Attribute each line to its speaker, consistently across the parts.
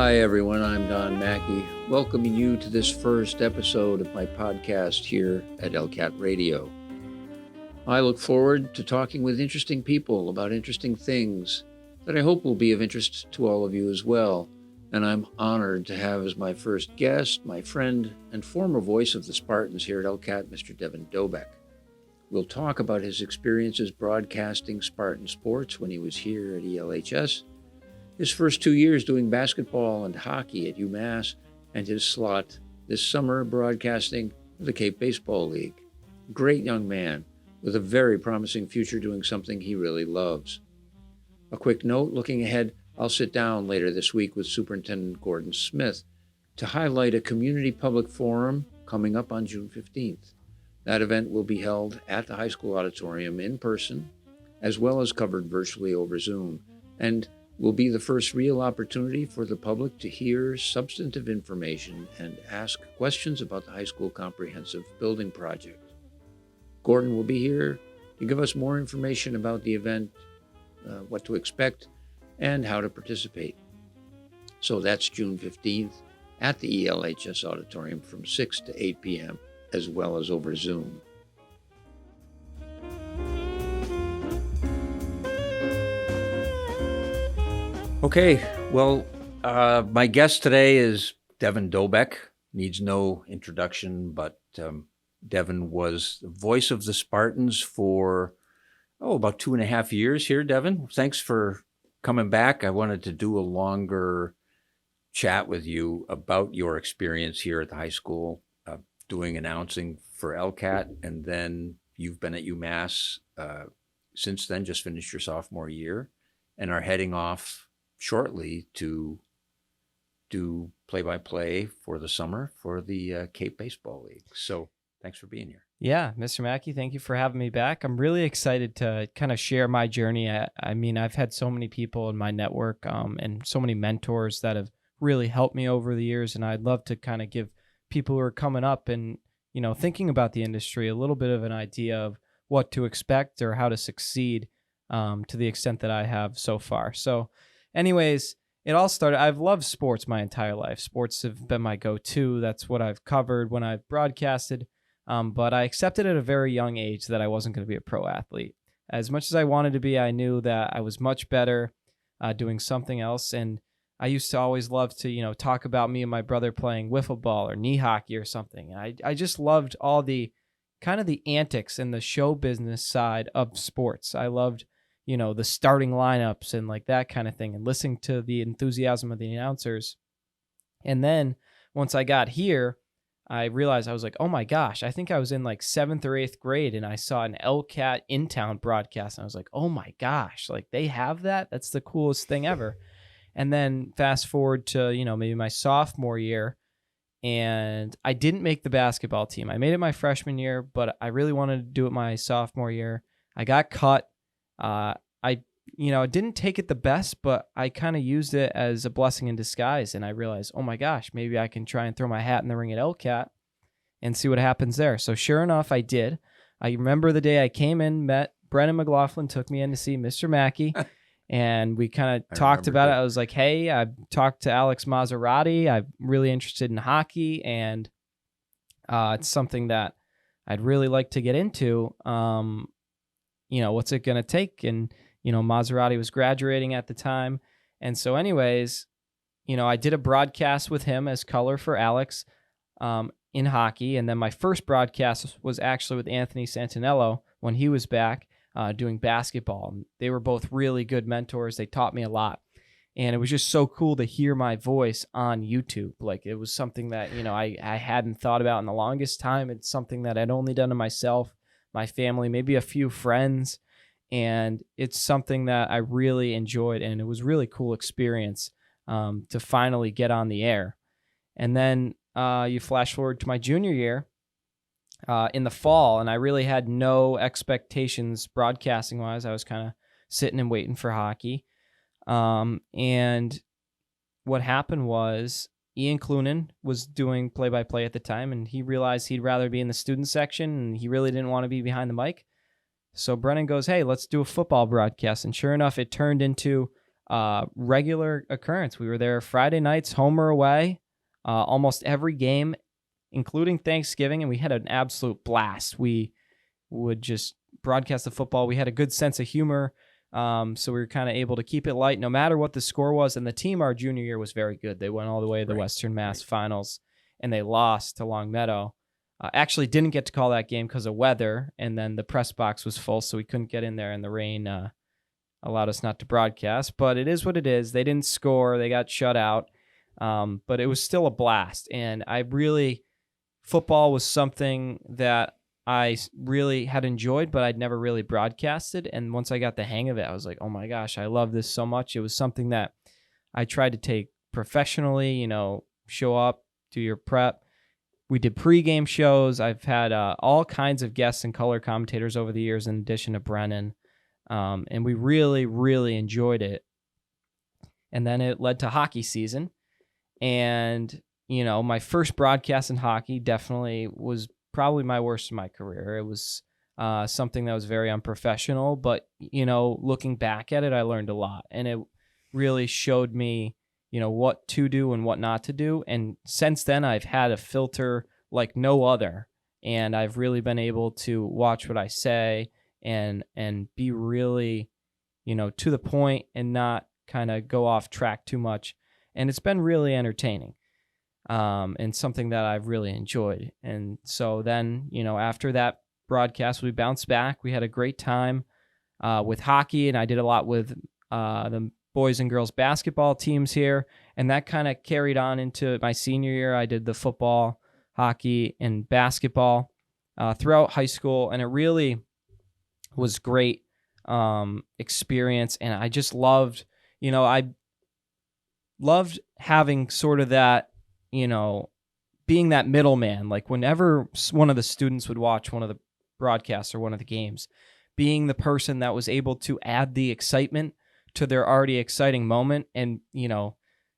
Speaker 1: Hi everyone, I'm Don Maki, welcoming you to this first episode of my podcast here at LCAT Radio. I look forward to talking with interesting people about interesting things that I hope will be of interest to all of you as well. And I'm honored to have as my first guest, my friend and former voice of the Spartans here at LCAT, Mr. Devin Dobek. We'll talk about his experiences broadcasting Spartan sports when he was here at ELHS, his first 2 years doing basketball and hockey at UMass, and his slot this summer broadcasting the Cape Baseball League. Great young man with a very promising future doing something he really loves. A quick note, looking ahead, I'll sit down later this week with Superintendent Gordon Smith to highlight a community public forum coming up on June 15th. That event will be held at the high school auditorium in person, as well as covered virtually over Zoom, and will be the first real opportunity for the public to hear substantive information and ask questions about the high school comprehensive building project. Gordon will be here to give us more information about the event, what to expect, and how to participate. So that's June 15th at the ELHS auditorium from 6 to 8 p.m., as well as over Zoom. Okay, well, my guest today is Devin Dobek. Needs no introduction, but Devin was the voice of the Spartans for, about 2.5 years here, Devin. Thanks for coming back. I wanted to do a longer chat with you about your experience here at the high school, doing announcing for LCAT, and then you've been at UMass since then, just finished your sophomore year, and are heading off shortly to do play-by-play for the summer for the Cape Baseball League. So thanks for being here.
Speaker 2: Yeah, Mr. Maki, thank you for having me back. I'm really excited to kind of share my journey. I mean, I've had so many people in my network and so many mentors that have really helped me over the years, and I'd love to kind of give people who are coming up and, thinking about the industry a little bit of an idea of what to expect or how to succeed to the extent that I have so far. So anyways, it all started, I've loved sports my entire life. Sports have been my go-to. That's what I've covered when I've broadcasted. But I accepted at a very young age that I wasn't going to be a pro athlete. As much as I wanted to be, I knew that I was much better doing something else. And I used to always love to, talk about me and my brother playing wiffle ball or knee hockey or something. I just loved all the kind of the antics and the show business side of sports. I loved the starting lineups and like that kind of thing, and listening to the enthusiasm of the announcers. And then once I got here, I realized I was like, oh my gosh, I think I was in like 7th or 8th grade and I saw an LCAT in-town broadcast. And I was like, oh my gosh, like they have that? That's the coolest thing ever. And then fast forward to, maybe my sophomore year, and I didn't make the basketball team. I made it my freshman year, but I really wanted to do it my sophomore year. I got cut. I didn't take it the best, but I kind of used it as a blessing in disguise. And I realized, oh my gosh, maybe I can try and throw my hat in the ring at LCAT and see what happens there. So sure enough, I did. I remember the day I came in, met Brennan McLaughlin, took me in to see Mr. Mackey, and we kind of talked about it. I was like, hey, I talked to Alex Maserati. I'm really interested in hockey, and it's something that I'd really like to get into. What's it going to take? And, Maserati was graduating at the time. And so anyways, I did a broadcast with him as color for Alex in hockey. And then my first broadcast was actually with Anthony Santinello when he was back doing basketball. They were both really good mentors. They taught me a lot. And it was just so cool to hear my voice on YouTube. Like it was something that, I hadn't thought about in the longest time. It's something that I'd only done to myself, my family, maybe a few friends. And it's something that I really enjoyed, and it was a really cool experience to finally get on the air. And then you flash forward to my junior year in the fall, and I really had no expectations broadcasting-wise. I was kind of sitting and waiting for hockey. And what happened was Ian Clunan was doing play-by-play at the time, and he realized he'd rather be in the student section, and he really didn't want to be behind the mic. So Brennan goes, hey, let's do a football broadcast. And sure enough, it turned into regular occurrence. We were there Friday nights, home or away, almost every game, including Thanksgiving, and we had an absolute blast. We would just broadcast the football. We had a good sense of humor, so we were kind of able to keep it light no matter what the score was. And the team our junior year was very good. They went all the way to the Western Mass Finals, and they lost to Long Meadow. Actually didn't get to call that game because of weather, and then the press box was full, so we couldn't get in there, and the rain allowed us not to broadcast. But it is what it is. They didn't score. They got shut out, but it was still a blast. And football was something that I really had enjoyed, but I'd never really broadcasted. And once I got the hang of it, I was like, oh my gosh, I love this so much. It was something that I tried to take professionally, show up, do your prep. We did pregame shows. I've had all kinds of guests and color commentators over the years in addition to Brennan. And we really, really enjoyed it. And then it led to hockey season. And, my first broadcast in hockey definitely was probably my worst in my career. It was something that was very unprofessional, but, looking back at it, I learned a lot. And it really showed me, what to do and what not to do. And since then, I've had a filter like no other. And I've really been able to watch what I say and be really, to the point and not kind of go off track too much. And it's been really entertaining. And something that I've really enjoyed. And so then, after that broadcast, we bounced back. We had a great time with hockey, and I did a lot with the boys and girls basketball teams here. And that kind of carried on into my senior year. I did the football, hockey, and basketball throughout high school, and it really was great experience. And I just loved, I loved having sort of that, being that middleman. Like whenever one of the students would watch one of the broadcasts or one of the games, being the person that was able to add the excitement to their already exciting moment. And,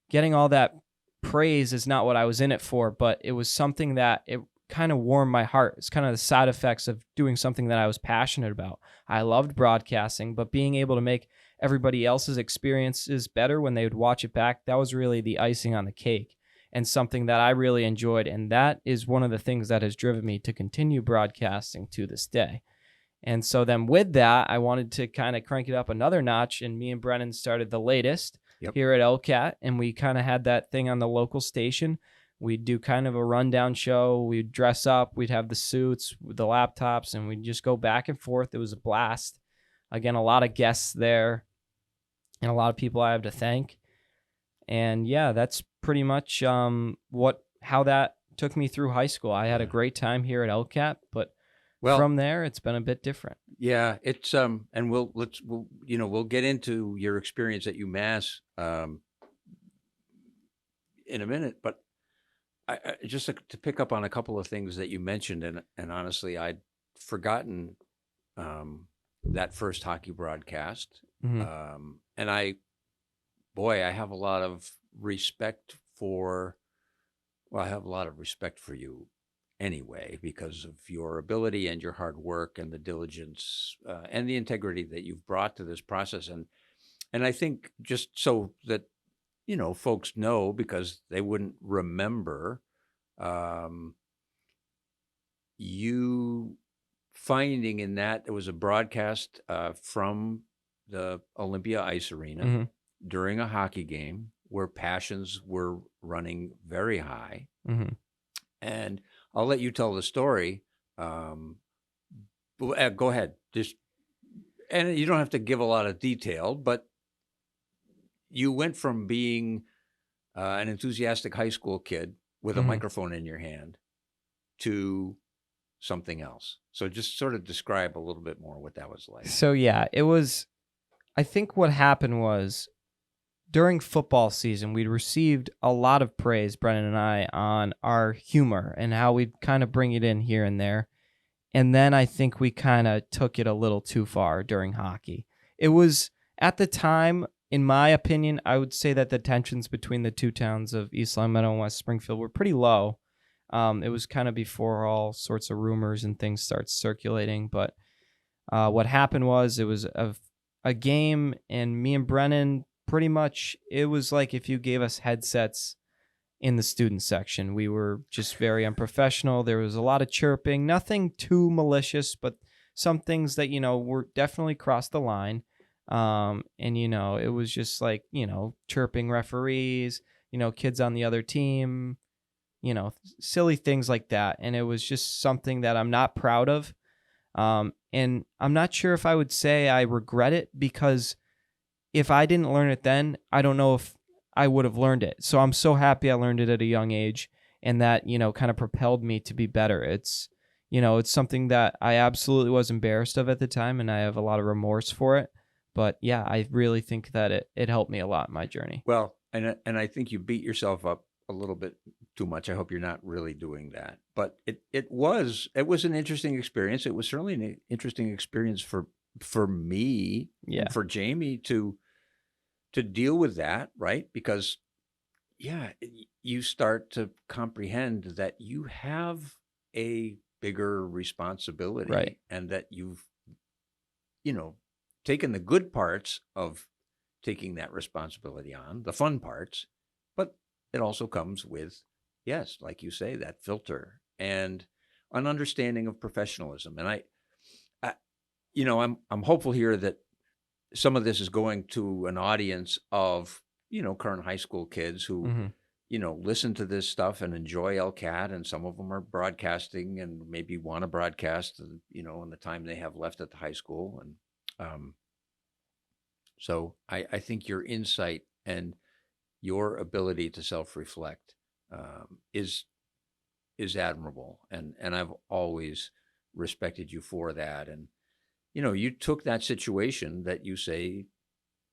Speaker 2: getting all that praise is not what I was in it for, but it was something that it kind of warmed my heart. It's kind of the side effects of doing something that I was passionate about. I loved broadcasting, but being able to make everybody else's experiences better when they would watch it back, that was really the icing on the cake and something that I really enjoyed. And that is one of the things that has driven me to continue broadcasting to this day. And so then with that, I wanted to kind of crank it up another notch, and me and Brennan started The Latest here at LCAT, and we kind of had that thing on the local station. We'd do kind of a rundown show. We'd dress up. We'd have the suits, the laptops, and we'd just go back and forth. It was a blast. Again, a lot of guests there and a lot of people I have to thank. And yeah, that's pretty much how that took me through high school. I had a great time here at LCAT, but from there, it's been a bit different.
Speaker 1: Yeah, it's and we'll get into your experience at UMass in a minute, but I just to pick up on a couple of things that you mentioned, and honestly, I'd forgotten that first hockey broadcast, and I have a lot of respect for. Well, I have a lot of respect for you anyway, because of your ability and your hard work and the diligence and the integrity that you've brought to this process. And I think just so that, folks know, because they wouldn't remember, you finding in that there was a broadcast from the Olympia Ice Arena during a hockey game where passions were running very high. And I'll let you tell the story. Go ahead. And you don't have to give a lot of detail, but you went from being an enthusiastic high school kid with a microphone in your hand to something else. So just sort of describe a little bit more what that was like.
Speaker 2: So yeah, I think what happened was, during football season, we received a lot of praise, Brennan and I, on our humor and how we'd kind of bring it in here and there. And then I think we kind of took it a little too far during hockey. It was, at the time, in my opinion, I would say that the tensions between the two towns of East Longmeadow and West Springfield were pretty low. It was kind of before all sorts of rumors and things started circulating. But what happened was, it was a game, and me and Brennan pretty much, it was like if you gave us headsets in the student section. We were just very unprofessional. There was a lot of chirping, nothing too malicious, but some things that, were definitely crossed the line. And, it was just like, chirping referees, kids on the other team, silly things like that. And it was just something that I'm not proud of. And I'm not sure if I would say I regret it, because if I didn't learn it then, I don't know if I would have learned it. So I'm so happy I learned it at a young age, and that, kind of propelled me to be better. It's something that I absolutely was embarrassed of at the time, and I have a lot of remorse for it. But yeah, I really think that it helped me a lot in my journey.
Speaker 1: Well, and I think you beat yourself up a little bit too much. I hope you're not really doing that. But it was an interesting experience. It was certainly an interesting experience for me
Speaker 2: Yeah.
Speaker 1: and for Jamie to deal with that, right? Because you start to comprehend that you have a bigger responsibility,
Speaker 2: Right.
Speaker 1: and that you've taken the good parts of taking that responsibility on, the fun parts, but it also comes with, yes, like you say, that filter and an understanding of professionalism. And I'm hopeful here that some of this is going to an audience of, current high school kids who,
Speaker 2: Mm-hmm.
Speaker 1: Listen to this stuff and enjoy LCAT, and some of them are broadcasting and maybe want to broadcast, in the time they have left at the high school. And so I think your insight and your ability to self-reflect is admirable, and I've always respected you for that. And you took that situation that you say,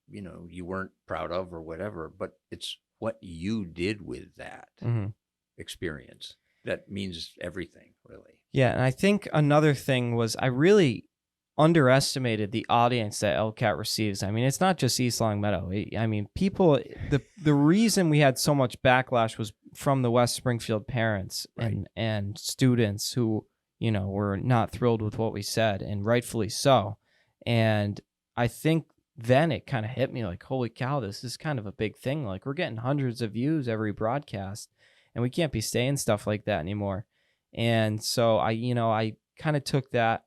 Speaker 1: you weren't proud of or whatever, but it's what you did with that
Speaker 2: Mm-hmm.
Speaker 1: experience that means everything, really.
Speaker 2: Yeah, and I think another thing was I really underestimated the audience that LCAT receives. I mean, it's not just East Long Meadow. I mean, people. The reason we had so much backlash was from the West Springfield parents and students who were not thrilled with what we said, and rightfully so. And I think then it kind of hit me like, holy cow, this is kind of a big thing. Like, we're getting hundreds of views every broadcast, and we can't be saying stuff like that anymore. And so I kind of took that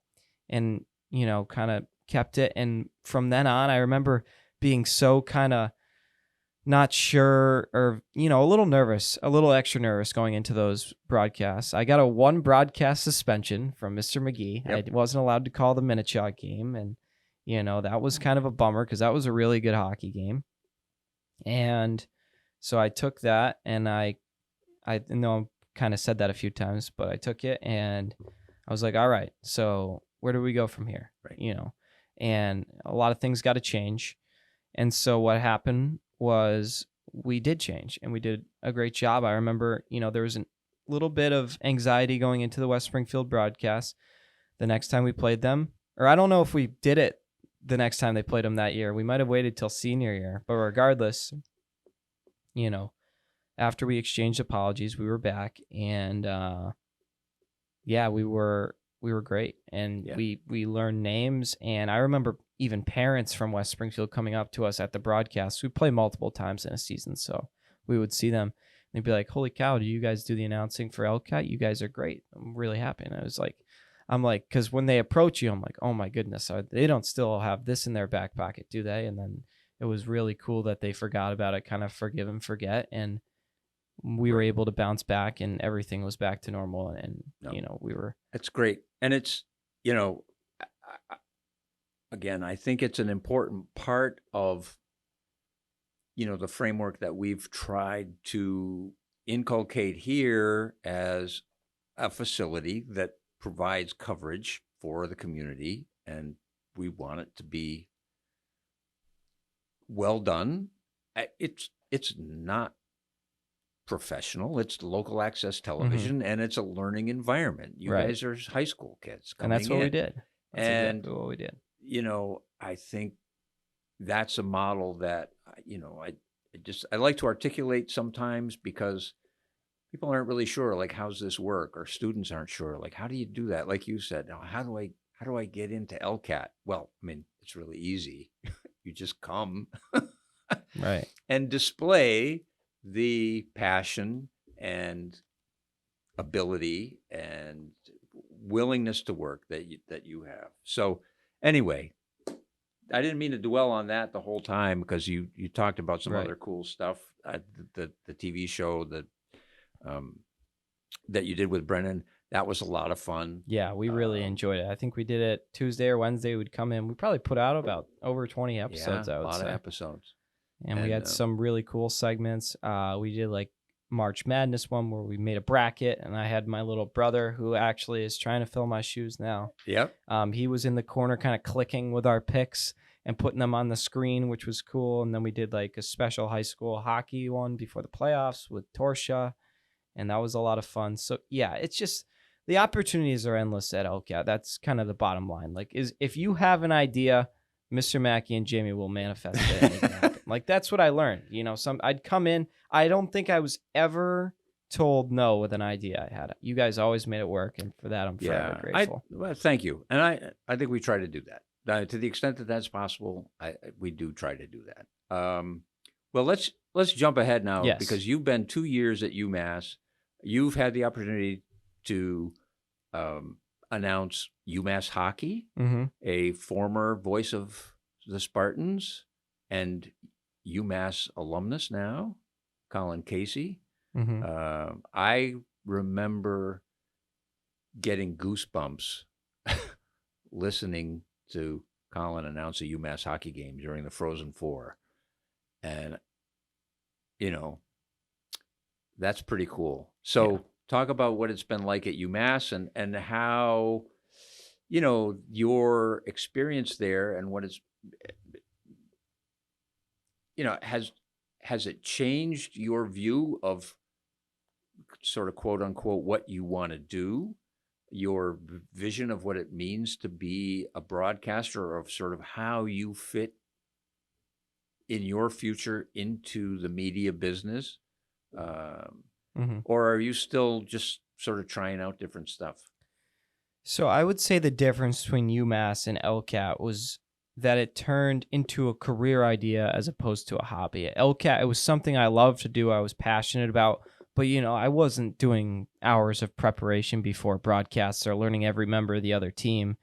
Speaker 2: and, kind of kept it. And from then on, I remember being so kind of not sure, or, a little nervous, a little extra nervous going into those broadcasts. I got a 1 broadcast suspension from Mr. McGee.
Speaker 1: Yep.
Speaker 2: I wasn't allowed to call the Minnechaw game. And, that was kind of a bummer, because that was a really good hockey game. And so I took that, and I know kind of said that a few times, but I took it, and I was like, all right, so where do we go from here?
Speaker 1: Right.
Speaker 2: And a lot of things got to change. And so what happened was we did change, and we did a great job. I remember, there was a little bit of anxiety going into the West Springfield broadcast the next time we played them, or I don't know if we did it the next time they played them that year. We might have waited till senior year, but regardless, after we exchanged apologies, we were back, and we were great, and we learned names. And I remember even parents from West Springfield coming up to us at the broadcast. We play multiple times in a season, so we would see them. They'd be like, "Holy cow, do you guys do the announcing for LCAT? You guys are great. I'm really happy." And I'm like, because when they approach you, I'm like, oh my goodness, they don't still have this in their back pocket, do they? And then it was really cool that they forgot about it, kind of forgive and forget, and we were able to bounce back, and everything was back to normal. And we were.
Speaker 1: It's great, and it's again, I think it's an important part of the framework that we've tried to inculcate here as a facility that provides coverage for the community, and we want it to be well done. It's not professional. It's local access television, and it's a learning environment. You guys are high school kids coming in.
Speaker 2: And that's what we did. That's exactly what we did.
Speaker 1: I think that's a model that, I like to articulate sometimes, because people aren't really sure, like, how's this work? Or students aren't sure, like, how do you do that? Like you said, how do I get into LCAT? Well, I mean, it's really easy. You just come.
Speaker 2: Right.
Speaker 1: and display the passion and ability and willingness to work that you have. So anyway, I didn't mean to dwell on that the whole time because you talked about some
Speaker 2: Right.
Speaker 1: other cool stuff. The TV show um, that you did with Brennan, that was a lot of fun.
Speaker 2: Yeah, we really enjoyed it. I think we did it Tuesday or Wednesday. We'd come in. We probably put out about over 20 episodes,
Speaker 1: Yeah,
Speaker 2: I
Speaker 1: a
Speaker 2: would
Speaker 1: lot of
Speaker 2: say.
Speaker 1: episodes.
Speaker 2: And we had some really cool segments. We did like March Madness one where we made a bracket, and I had my little brother who actually is trying to fill my shoes now.
Speaker 1: Yep.
Speaker 2: He was in the corner kind of clicking with our picks and putting them on the screen, which was cool. And then we did like a special high school hockey one before the playoffs with Torsha, and that was a lot of fun. So yeah, it's just the opportunities are endless at LCAT. That's kind of the bottom line. Like, is if you have an idea, Mr. Mackey and Jamie will manifest it and make it happen. Like, that's what I learned. You know, I'd come in. I don't think I was ever told no with an idea I had. You guys always made it work, and for that I'm forever grateful.
Speaker 1: Well, thank you. And I think we try to do that. To the extent that that's possible, we do try to do that. Well, let's jump ahead now,
Speaker 2: Yes.
Speaker 1: because you've been 2 years at UMass. You've had the opportunity to announce UMass hockey,
Speaker 2: Mm-hmm.
Speaker 1: a former voice of the Spartans and UMass alumnus now, Colin Casey.
Speaker 2: Mm-hmm.
Speaker 1: I remember getting goosebumps listening to Colin announce a UMass hockey game during the Frozen Four. And, that's pretty cool. So talk about what it's been like at UMass and how, your experience there and what it's, has it changed your view of sort of quote unquote what you want to do, your vision of what it means to be a broadcaster, of sort of how you fit in your future into the media business? Or are you still just sort of trying out different stuff?
Speaker 2: So I would say the difference between UMass and LCAT was that it turned into a career idea as opposed to a hobby. At LCAT, it was something I loved to do, I was passionate about, but I wasn't doing hours of preparation before broadcasts or learning every member of the other team.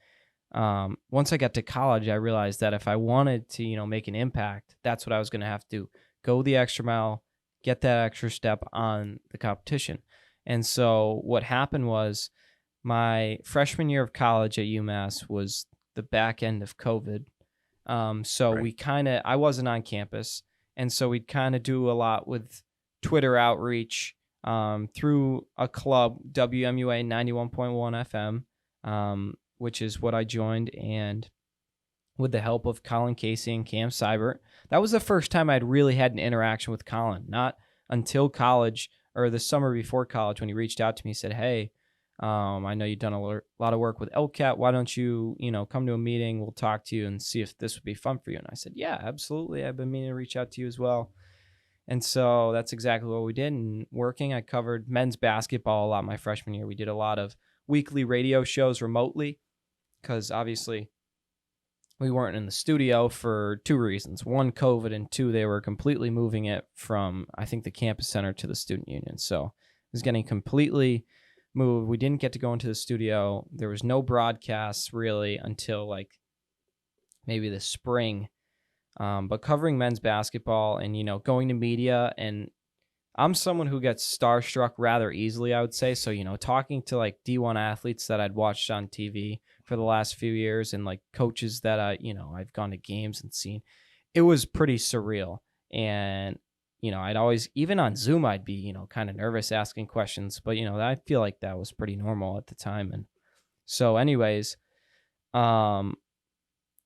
Speaker 2: Once I got to college, I realized that if I wanted to, make an impact, that's what I was going to have to do. Go the extra mile, get that extra step on the competition. And so what happened was my freshman year of college at UMass was the back end of COVID. So
Speaker 1: Right.
Speaker 2: I wasn't on campus. And so we'd kind of do a lot with Twitter outreach through a club, WMUA 91.1 FM, which is what I joined. And with the help of Colin Casey and Cam Seibert, that was the first time I'd really had an interaction with Colin. Not until college or the summer before college when he reached out to me and said, hey, I know you've done a lot of work with LCAT. Why don't you, come to a meeting? We'll talk to you and see if this would be fun for you. And I said, yeah, absolutely. I've been meaning to reach out to you as well. And so that's exactly what we did. And working, I covered men's basketball a lot my freshman year. We did a lot of weekly radio shows remotely because obviously we weren't in the studio for two reasons. One, COVID, and two, they were completely moving it from, I think, the campus center to the student union. So it was getting completely moved. We didn't get to go into the studio. There was no broadcasts really until like maybe the spring. But covering men's basketball and, going to media, and I'm someone who gets starstruck rather easily, I would say. So, talking to like D1 athletes that I'd watched on TV for the last few years and like coaches that I've gone to games and seen, it was pretty surreal. And, I'd always, even on Zoom, I'd be, kind of nervous asking questions, but, I feel like that was pretty normal at the time. And so anyways,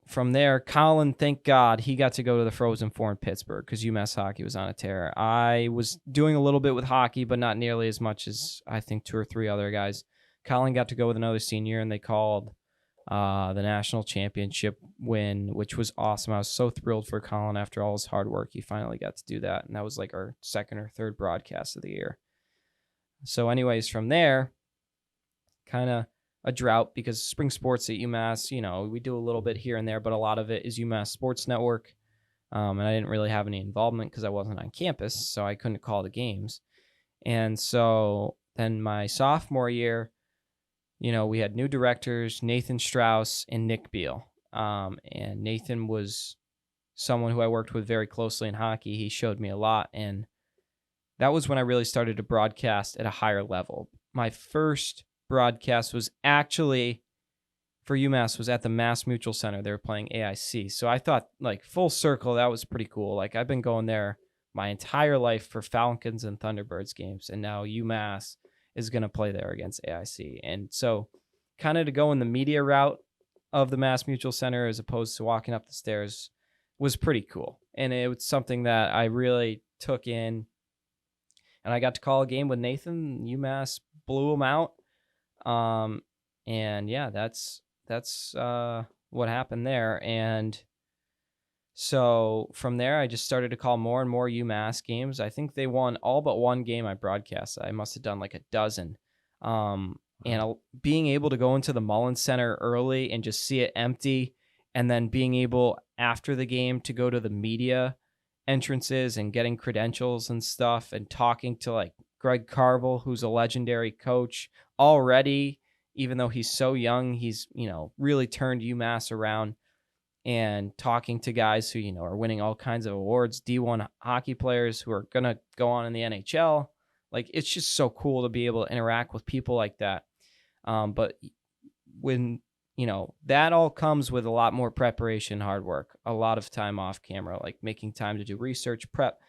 Speaker 2: from there, Colin, thank God, he got to go to the Frozen Four in Pittsburgh because UMass hockey was on a tear. I was doing a little bit with hockey, but not nearly as much as I think two or three other guys. Colin got to go with another senior, and they called the national championship win, which was awesome. I was so thrilled for Colin after all his hard work. He finally got to do that, and that was like our second or third broadcast of the year. So anyways, from there, kind of a drought because spring sports at UMass, we do a little bit here and there, but a lot of it is UMass Sports Network. And I didn't really have any involvement because I wasn't on campus, so I couldn't call the games. And so then my sophomore year, we had new directors, Nathan Strauss and Nick Beal. And Nathan was someone who I worked with very closely in hockey. He showed me a lot, and that was when I really started to broadcast at a higher level. My first broadcast was actually for UMass was at the Mass Mutual Center. They were playing AIC. So I thought, like, full circle, that was pretty cool. Like, I've been going there my entire life for Falcons and Thunderbirds games, and now UMass is going to play there against AIC. And so kind of to go in the media route of the Mass Mutual Center as opposed to walking up the stairs was pretty cool. And it was something that I really took in. And I got to call a game with Nathan. UMass blew him out. And yeah, that's what happened there. And so from there, I just started to call more and more UMass games. I think they won all but one game I broadcast. I must have done like a dozen. And being able to go into the Mullins Center early and just see it empty, and then being able after the game to go to the media entrances and getting credentials and stuff and talking to like Greg Carvel, who's a legendary coach already, even though he's so young, he's, really turned UMass around, and talking to guys who, are winning all kinds of awards, D1 hockey players who are going to go on in the NHL. Like, it's just so cool to be able to interact with people like that. But when, that all comes with a lot more preparation, hard work, a lot of time off camera, like making time to do research, prep,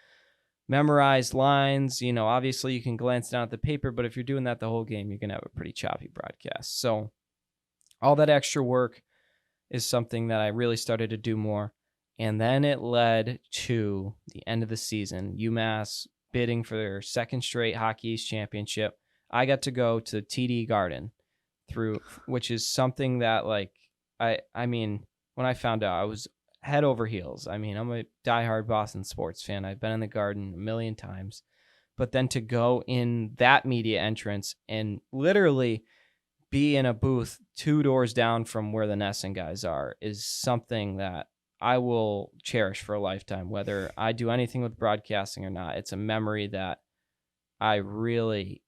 Speaker 2: memorize lines. Obviously you can glance down at the paper, but if you're doing that the whole game, you're going to have a pretty choppy broadcast. So all that extra work is something that I really started to do more. And then it led to the end of the season, UMass bidding for their second straight Hockey East championship. I got to go to TD Garden which is something that, like, I mean, when I found out, I was head over heels. I mean, I'm a diehard Boston sports fan. I've been in the Garden a million times. But then to go in that media entrance and literally be in a booth 2 doors down from where the Nesson guys are is something that I will cherish for a lifetime, whether I do anything with broadcasting or not. It's a memory that I really,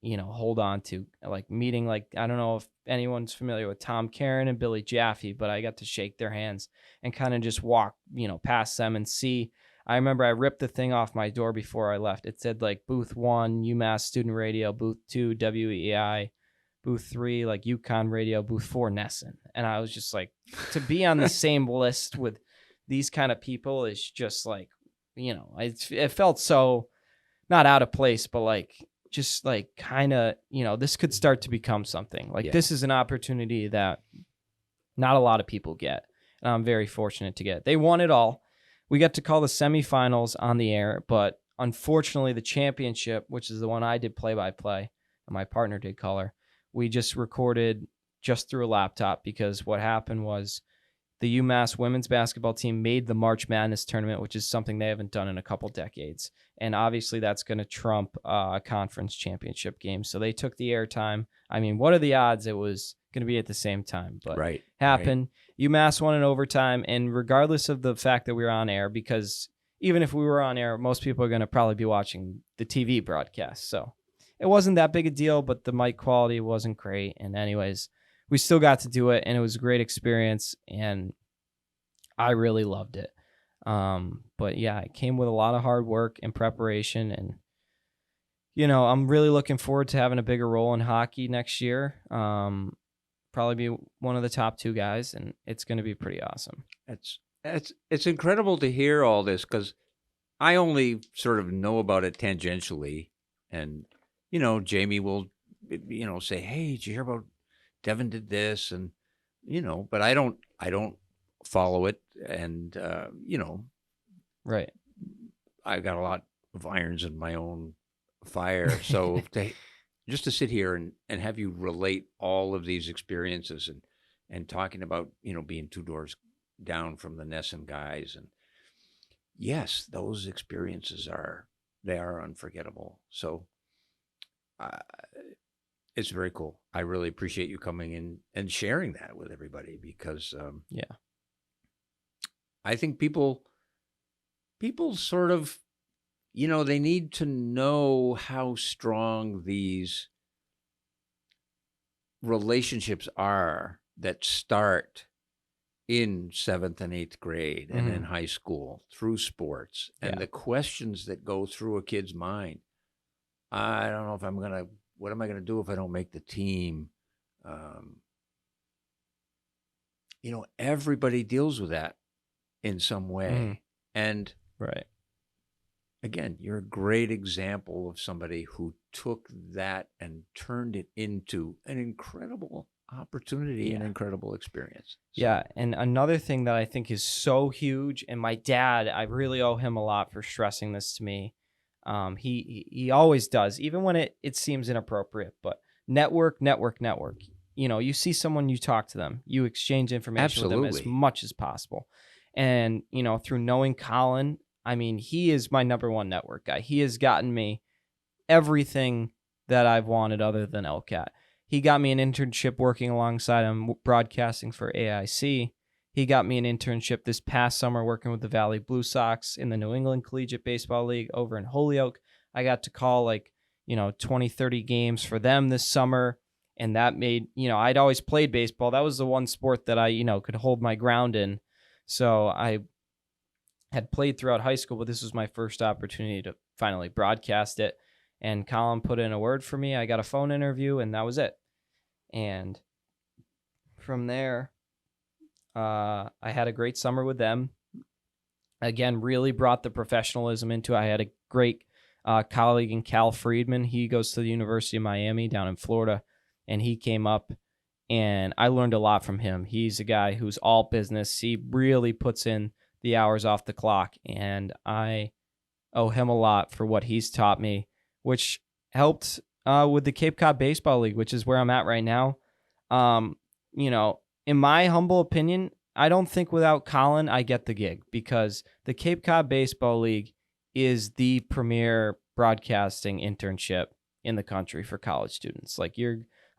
Speaker 2: hold on to. Like meeting, like, I don't know if anyone's familiar with Tom Karen and Billy Jaffe, but I got to shake their hands and kind of just walk, past them and see. I remember I ripped the thing off my door before I left. It said like booth 1, UMass Student Radio, booth 2, WEI, booth 3, like UConn Radio, booth 4, Nesson. And I was just like, to be on the same list with these kind of people is just like, it felt so not out of place, but like, just like kind of, this could start to become something. Like, This is an opportunity that not a lot of people get. And I'm very fortunate to get. They won it all. We got to call the semifinals on the air, but unfortunately the championship, which is the one I did play-by-play, and my partner did color, we just recorded just through a laptop, because what happened was the UMass women's basketball team made the March Madness tournament, which is something they haven't done in a couple decades. And obviously that's going to trump a conference championship game. So they took the airtime. I mean, what are the odds it was going to be at the same time? But happened. Right. UMass won in overtime. And regardless of the fact that we were on air, because even if we were on air, most people are going to probably be watching the TV broadcast. So it wasn't that big a deal, but the mic quality wasn't great. And anyways, we still got to do it, and it was a great experience, and I really loved it. But yeah, it came with a lot of hard work and preparation, and I'm really looking forward to having a bigger role in hockey next year. Probably be one of the top 2 guys, and it's going to be pretty awesome.
Speaker 1: It's incredible to hear all this, because I only sort of know about it tangentially, and Jamie will say, "Hey, did you hear about Devin did this?" And but I don't follow it, and
Speaker 2: right,
Speaker 1: I've got a lot of irons in my own fire. So just to sit here and have you relate all of these experiences and talking about being 2 doors down from the Nesson guys, and yes, those experiences are unforgettable. So it's very cool. I really appreciate you coming in and sharing that with everybody, because I think people people sort of, they need to know how strong these relationships are that start in 7th and 8th grade and in high school through sports, and the questions that go through a kid's mind. I don't know if what am I going to do if I don't make the team? Everybody deals with that in some way. And
Speaker 2: right.
Speaker 1: Again, you're a great example of somebody who took that and turned it into an incredible opportunity and incredible experience. So.
Speaker 2: Yeah, and another thing that I think is so huge, and my dad, I really owe him a lot for stressing this to me. He always does, even when it seems inappropriate. But network. You see someone, you talk to them, you exchange information with them as much as possible. And through knowing Colin, I mean, he is my number one network guy. He has gotten me everything that I've wanted other than LCAT. He got me an internship working alongside him, broadcasting for AIC. He got me an internship this past summer working with the Valley Blue Sox in the New England Collegiate Baseball League over in Holyoke. I got to call 20, 30 games for them this summer. And that made, I'd always played baseball. That was the one sport that I, could hold my ground in. So I had played throughout high school, but this was my first opportunity to finally broadcast it. And Colin put in a word for me. I got a phone interview, and that was it. And from there, I had a great summer with them. Again, really brought the professionalism into it. I had a great colleague in Cal Friedman. He goes to the University of Miami down in Florida, and he came up, and I learned a lot from him. He's a guy who's all business. He really puts in the hours off the clock, and I owe him a lot for what he's taught me, which helped with the Cape Cod Baseball League, which is where I'm at right now. In my humble opinion, I don't think without Colin I get the gig, because the Cape Cod Baseball League is the premier broadcasting internship in the country for college students.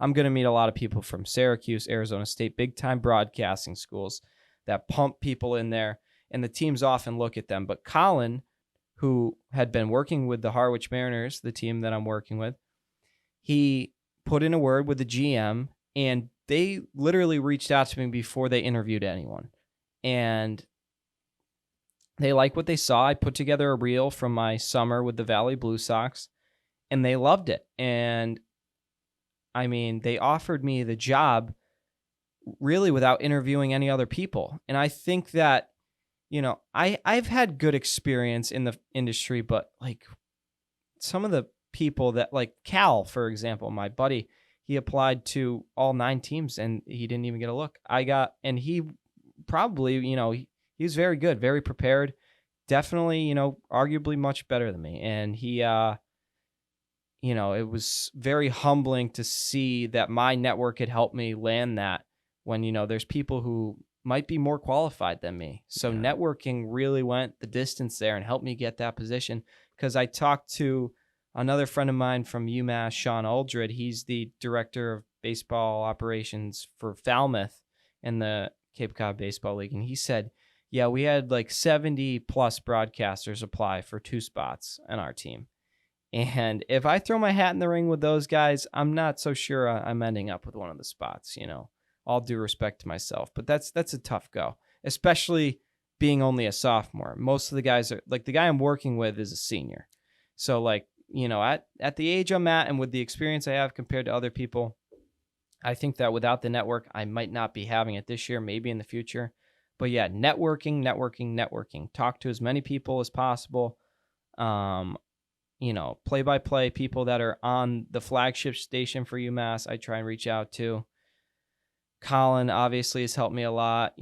Speaker 2: I'm going to meet a lot of people from Syracuse, Arizona State, big time broadcasting schools that pump people in there, and the teams often look at them. But Colin, who had been working with the Harwich Mariners, the team that I'm working with, he put in a word with the GM, and they literally reached out to me before they interviewed anyone. And they liked what they saw. I put together a reel from my summer with the Valley Blue Sox, and they loved it. And I mean, they offered me the job really without interviewing any other people. And I think that, I've had good experience in the industry, but some of the people that, Cal, for example, my buddy, he applied to all 9 teams and he didn't even get a look. And he probably, he was very good, very prepared, definitely, arguably much better than me. And he, it was very humbling to see that my network had helped me land that when, there's people who might be more qualified than me. So networking really went the distance there and helped me get that position, because I talked to another friend of mine from UMass, Sean Aldred. He's the director of baseball operations for Falmouth in the Cape Cod Baseball League. And he said, yeah, we had 70 plus broadcasters apply for 2 spots on our team. And if I throw my hat in the ring with those guys, I'm not so sure I'm ending up with one of the spots, all due respect to myself. But that's a tough go, especially being only a sophomore. Most of the guys are the guy I'm working with is a senior. So at the age I'm at and with the experience I have compared to other people, I think that without the network, I might not be having it this year, maybe in the future. But yeah, networking. Talk to as many people as possible. Play-by-play people that are on the flagship station for UMass, I try and reach out to. Colin obviously has helped me a lot.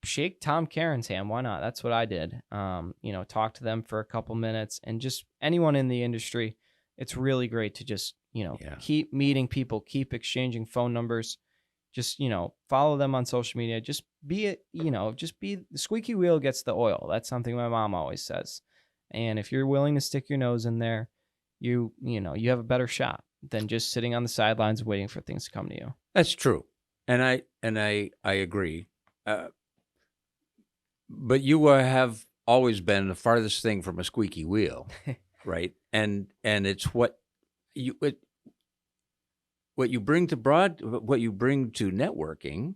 Speaker 2: Shake Tom Karen's hand. Why not? That's what I did. Talk to them for a couple minutes, and just anyone in the industry. It's really great to just, keep meeting people, keep exchanging phone numbers, just, follow them on social media. Just be the squeaky wheel gets the oil. That's something my mom always says. And if you're willing to stick your nose in there, you have a better shot than just sitting on the sidelines waiting for things to come to you.
Speaker 1: That's true. And I agree. But you have always been the farthest thing from a squeaky wheel, right? And it's what you bring to networking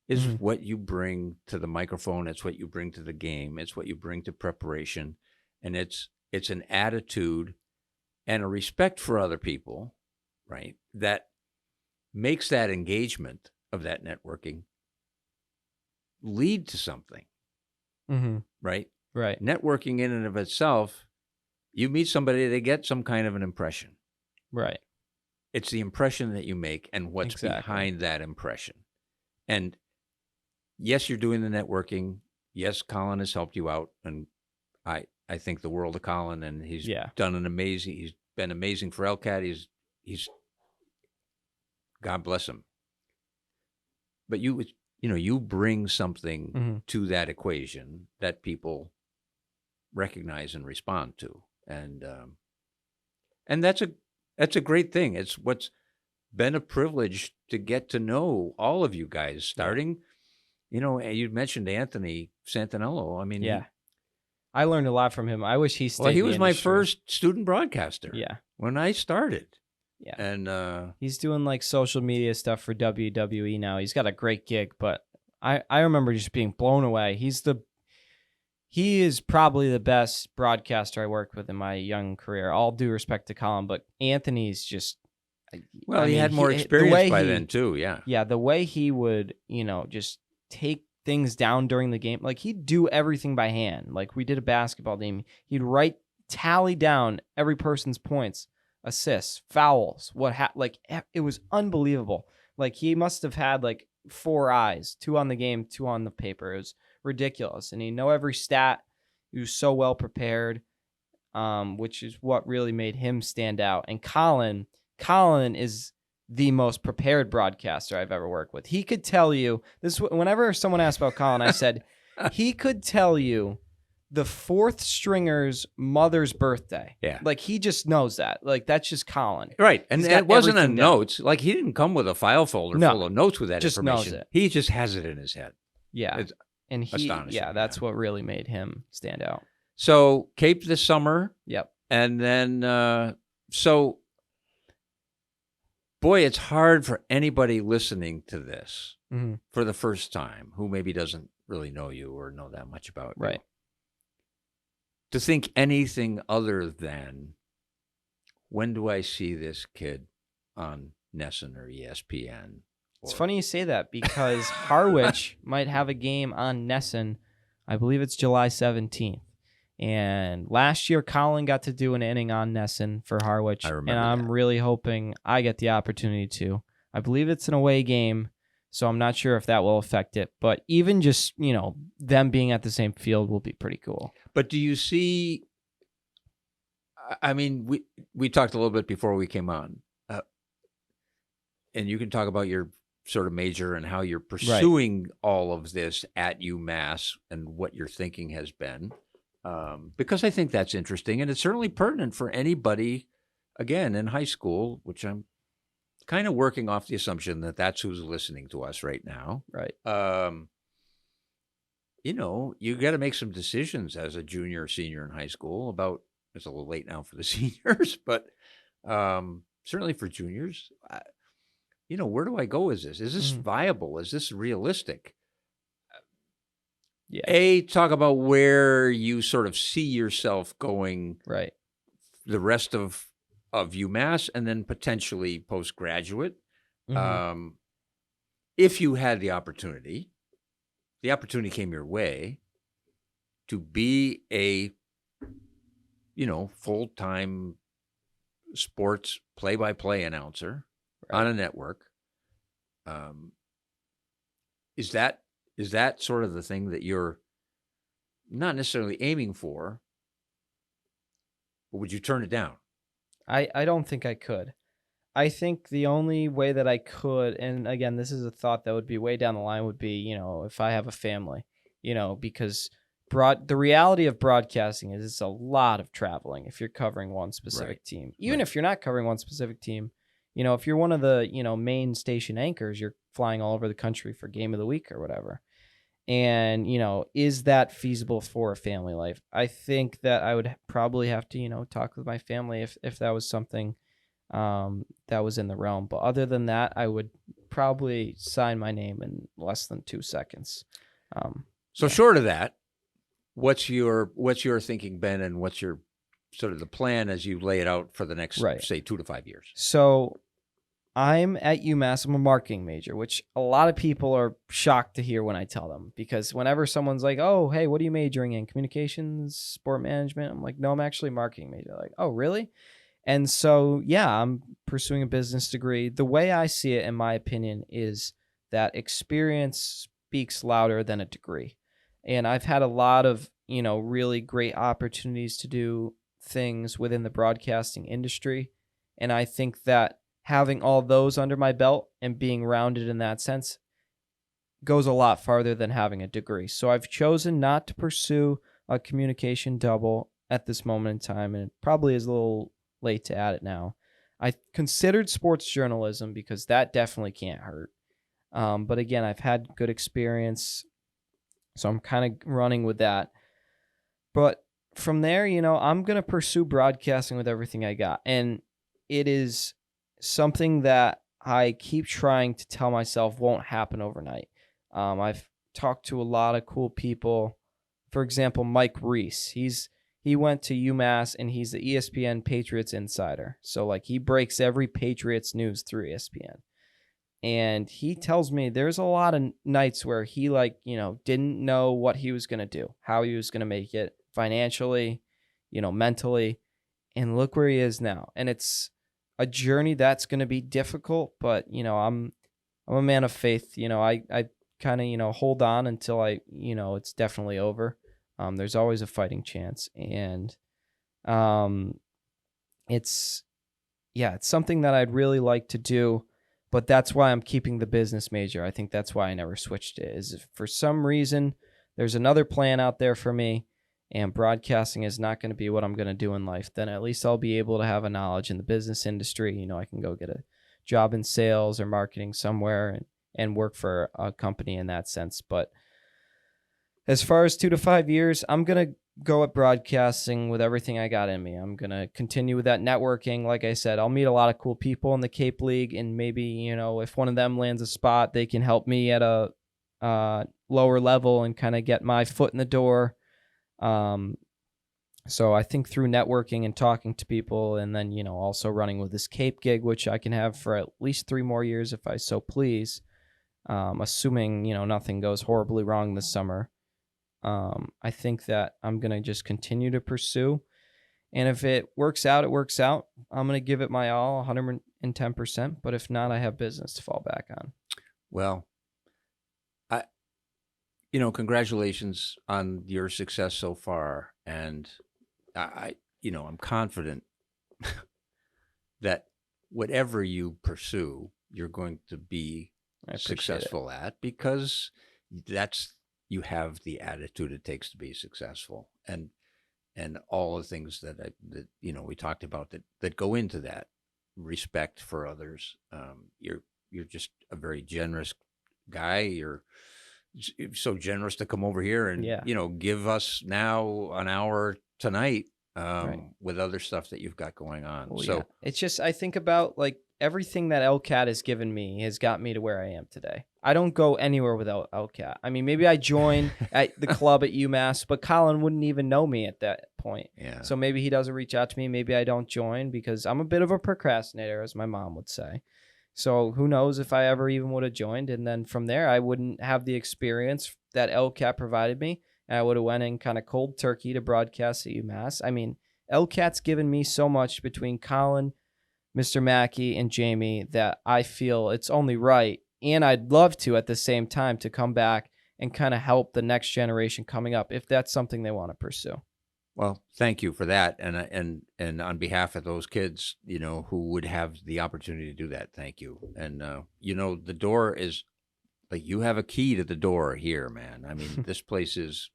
Speaker 1: is
Speaker 2: Mhm.
Speaker 1: what you bring to the microphone. It's what you bring to the game. It's what you bring to preparation, and it's an attitude and a respect for other people, right? That makes that engagement of that networking lead to something,
Speaker 2: Mhm.
Speaker 1: right?
Speaker 2: Right.
Speaker 1: Networking in and of itself, you meet somebody, they get some kind of an impression.
Speaker 2: Right.
Speaker 1: It's the impression that you make and what's
Speaker 2: Exactly.
Speaker 1: behind that impression. And yes, you're doing the networking. Yes, Colin has helped you out, and I think the world of Colin, and he's
Speaker 2: Yeah.
Speaker 1: he's been amazing for LCAT. He's God bless him. But you bring something
Speaker 2: Mhm.
Speaker 1: to that equation that people recognize and respond to, and that's a great thing. It's what's been a privilege to get to know all of you guys. Starting, you mentioned Anthony Santinello. I mean,
Speaker 2: Yeah. I learned a lot from him. I wish he stayed
Speaker 1: he
Speaker 2: in the
Speaker 1: was my
Speaker 2: industry.
Speaker 1: first student broadcaster.
Speaker 2: Yeah.
Speaker 1: When I started.
Speaker 2: Yeah.
Speaker 1: And
Speaker 2: he's doing like social media stuff for WWE now. He's got a great gig, but I remember just being blown away. He is probably the best broadcaster I worked with in my young career. All due respect to Colin, but Anthony's just
Speaker 1: well,
Speaker 2: I
Speaker 1: he
Speaker 2: mean,
Speaker 1: had more
Speaker 2: the
Speaker 1: experience
Speaker 2: way
Speaker 1: by
Speaker 2: he-
Speaker 1: then too. Yeah.
Speaker 2: Yeah, the way he would, just take things down during the game. Like he'd do everything by hand. Like we did a basketball game. He'd tally down every person's points, assists, fouls, it was unbelievable. Like he must have had like 4 eyes, 2 on the game, 2 on the paper. It was ridiculous. And he know every stat. He was so well prepared, which is what really made him stand out. And Colin is the most prepared broadcaster I've ever worked with. He could tell you this. Whenever someone asked about Colin, I said he could tell you the 4th stringer's mother's birthday.
Speaker 1: Yeah.
Speaker 2: Like he just knows that. Like that's just Colin.
Speaker 1: Right. And
Speaker 2: He's got
Speaker 1: it wasn't a
Speaker 2: everything down.
Speaker 1: notes. Like he didn't come with a file folder
Speaker 2: No.
Speaker 1: full of notes with that
Speaker 2: Just
Speaker 1: information.
Speaker 2: knows it.
Speaker 1: He just has it in his head.
Speaker 2: Yeah.
Speaker 1: It's
Speaker 2: and
Speaker 1: astonishing.
Speaker 2: That's what really made him stand out.
Speaker 1: So Cape this summer.
Speaker 2: Yep.
Speaker 1: And then, boy, it's hard for anybody listening to this for the first time who maybe doesn't really know you or know that much about you.
Speaker 2: Right.
Speaker 1: To think anything other than, when do I see this kid on Nesson or ESPN?
Speaker 2: It's funny you say that because Harwich might have a game on Nesson. I believe it's July 17th. And last year, Colin got to do an inning on Nesson for Harwich.
Speaker 1: I remember
Speaker 2: and I'm really hoping I get the opportunity to. I believe it's an away game, so I'm not sure if that will affect it. But even just, them being at the same field will be pretty cool.
Speaker 1: But do you see, I mean, we talked a little bit before we came on, and you can talk about your sort of major and how you're pursuing all of this at UMass and what your thinking has been. Because I think that's interesting, and it's certainly pertinent for anybody, again, in high school, which I'm kind of working off the assumption that that's who's listening to us right now.
Speaker 2: Right.
Speaker 1: You got to make some decisions as a junior or senior in high school about, it's a little late now for the seniors, but certainly for juniors, where do I go with this? Is this viable? Is this realistic?
Speaker 2: Yeah.
Speaker 1: Talk about where you sort of see yourself going
Speaker 2: right.
Speaker 1: the rest of UMass and then potentially postgraduate. If you had the opportunity came your way to be a, full-time sports play-by-play announcer on a network. Is that sort of the thing that you're not necessarily aiming for, but would you turn it down?
Speaker 2: I don't think I could. I think the only way that I could, and again, this is a thought that would be way down the line, would be, if I have a family, because the reality of broadcasting is it's a lot of traveling if you're covering one specific team. Even if you're not covering one specific team, if you're one of the, main station anchors, you're flying all over the country for game of the week or whatever. And, is that feasible for a family life? I think that I would probably have to, talk with my family if that was something that was in the realm. But other than that, I would probably sign my name in less than 2 seconds.
Speaker 1: So
Speaker 2: yeah.
Speaker 1: short of that, what's your thinking, Ben, and what's your sort of the plan as you lay it out for the next,
Speaker 2: Right.
Speaker 1: say, 2 to 5 years?
Speaker 2: So I'm at UMass. I'm a marketing major, which a lot of people are shocked to hear when I tell them, because whenever someone's like, "Oh, hey, what are you majoring in? Communications, sport management?" I'm like, "No, I'm actually a marketing major." They're like, "Oh, really?" And so, yeah, I'm pursuing a business degree. The way I see it, in my opinion, is that experience speaks louder than a degree. And I've had a lot of, really great opportunities to do things within the broadcasting industry. And I think that having all those under my belt and being rounded in that sense goes a lot farther than having a degree. So I've chosen not to pursue a communication double at this moment in time, and it probably is a little late to add it now. I considered sports journalism because that definitely can't hurt. But again, I've had good experience, so I'm kind of running with that. But from there, I'm going to pursue broadcasting with everything I got. And it is something that I keep trying to tell myself won't happen overnight. I've talked to a lot of cool people. For example, Mike Reese. He went to UMass and he's the ESPN Patriots insider. So like he breaks every Patriots news through ESPN. And he tells me there's a lot of nights where he didn't know what he was going to do, how he was going to make it financially, mentally, and look where he is now. And it's a journey that's going to be difficult, but I'm a man of faith. I kind of hold on until it's definitely over. There's always a fighting chance, and it's something that I'd really like to do. But that's why I'm keeping the business major. I think that's why I never switched it. Is if for some reason there's another plan out there for me and broadcasting is not going to be what I'm going to do in life, then at least I'll be able to have a knowledge in the business industry. I can go get a job in sales or marketing somewhere and work for a company in that sense. But as far as 2 to 5 years, I'm going to go at broadcasting with everything I got in me. I'm going to continue with that networking. Like I said, I'll meet a lot of cool people in the Cape League, and maybe, if one of them lands a spot, they can help me at a lower level and kind of get my foot in the door. So I think through networking and talking to people, and then, also running with this Cape gig, which I can have for at least 3 more years if I so please, assuming, nothing goes horribly wrong this summer. I think that I'm going to just continue to pursue. And if it works out, it works out. I'm going to give it my all, 110%. But if not, I have business to fall back on.
Speaker 1: Well, congratulations on your success so far. And I'm confident that whatever you pursue, you're going to be successful at, because you have the attitude it takes to be successful, and all the things that we talked about that go into that. Respect for others. You're just a very generous guy. You're so generous to come over here and give us now an hour tonight with other stuff that you've got going on.
Speaker 2: Well,
Speaker 1: so
Speaker 2: it's just, I think about everything that LCAT has given me has got me to where I am today. I don't go anywhere without LCAT. I mean, maybe I join at the club at UMass, but Colin wouldn't even know me at that point.
Speaker 1: Yeah.
Speaker 2: So maybe he doesn't reach out to me. Maybe I don't join because I'm a bit of a procrastinator, as my mom would say. So who knows if I ever even would have joined. And then from there, I wouldn't have the experience that LCAT provided me. And I would have went in kind of cold turkey to broadcast at UMass. I mean, LCAT's given me so much between Colin, Mr. Maki, and Jamie that I feel it's only right, and I'd love to at the same time to come back and kind of help the next generation coming up if that's something they want to pursue.
Speaker 1: Well, thank you for that, and on behalf of those kids, who would have the opportunity to do that, thank you. And the door is you have a key to the door here, man. I mean, this place is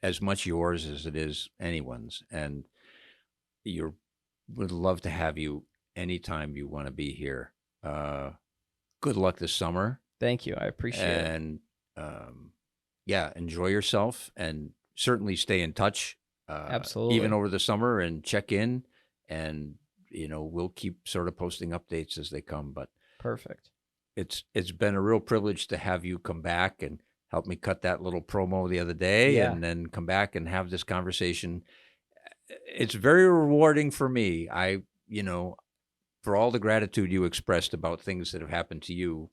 Speaker 1: as much yours as it is anyone's, and would love to have you anytime you want to be here. Good luck this summer.
Speaker 2: Thank you. I appreciate it.
Speaker 1: And yeah, enjoy yourself and certainly stay in touch,
Speaker 2: Absolutely.
Speaker 1: even over the summer, and check in. And, we'll keep sort of posting updates as they come. But
Speaker 2: Perfect.
Speaker 1: it's been a real privilege to have you come back and help me cut that little promo the other day,
Speaker 2: Yeah.
Speaker 1: and then come back and have this conversation. It's very rewarding for me. For all the gratitude you expressed about things that have happened to you,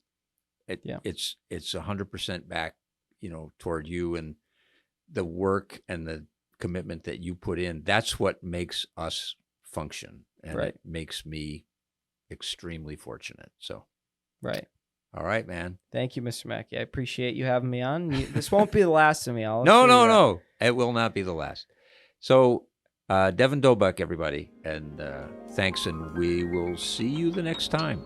Speaker 1: it's 100% back, toward you and the work and the commitment that you put in. That's what makes us function, and
Speaker 2: Right.
Speaker 1: it makes me extremely fortunate. So,
Speaker 2: Right.
Speaker 1: all right, man.
Speaker 2: Thank you, Mr. Mackey. I appreciate you having me on. This won't be the last of me. I'll
Speaker 1: No,
Speaker 2: assure you that.
Speaker 1: no. It will not be the last. So, Devin Dobek, everybody, and thanks, and we will see you the next time.